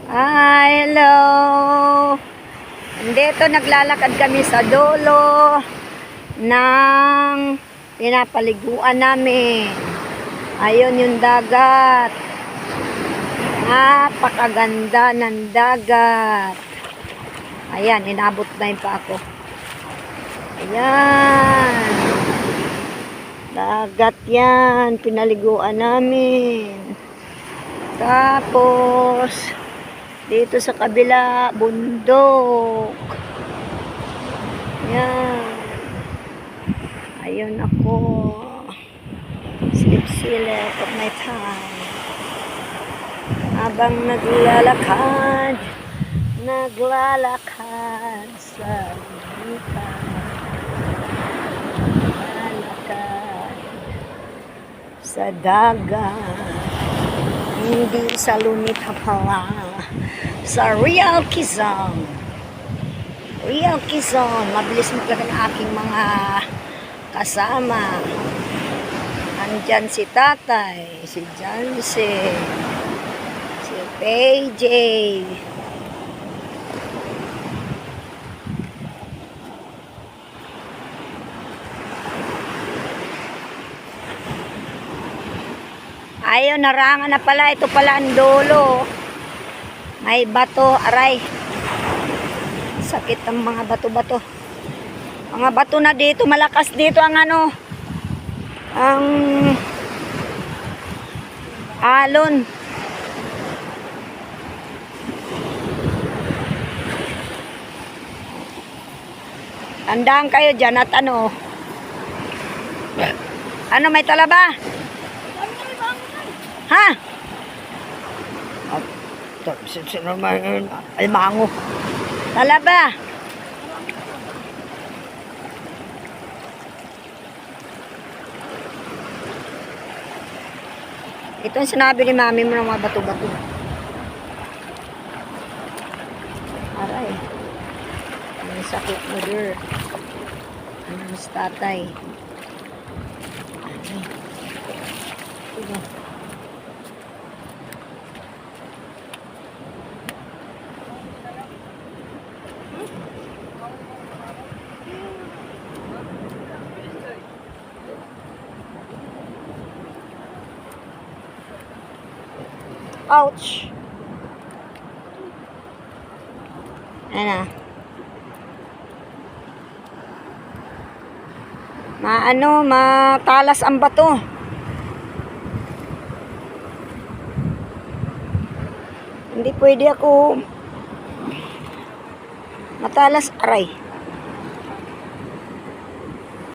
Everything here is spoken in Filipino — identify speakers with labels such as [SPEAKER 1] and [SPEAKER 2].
[SPEAKER 1] Hello! Dito naglalakad kami sa dulo ng pinapaliguan namin. Ayun yung dagat. Napakaganda ng dagat. Ayan, inabot na yun pa ako. Ayan. Dagat yan. Pinaliguan namin. Tapos dito sa kabila, bundok. Yan. Ayun ako. Silip-silip of my time. Habang naglalakad sa lumitan. Naglalakad sa dagat. Hindi sa Lunita pala. Sa Real Quezon. Real Quezon. Mabilis maglakad ang aking mga kasama. Andyan si Tatay, si Jansen, si PJ. Ayun, narangan na pala. Ito pala ang dulo. May bato, aray. Sakit ang mga bato-bato. Mga bato na dito, malakas dito ang ang alon. Tandaan kayo dyan at may talaba? Ha? Ay, mango. Talaba. Ito ang sinabi ni mami mo ng mga bato-bato. Aray. Ang sakit mo, dear. Ano mas tatay? Aray. Ito. Ouch! Matalas ang bato. Hindi pwede ako matalas, aray.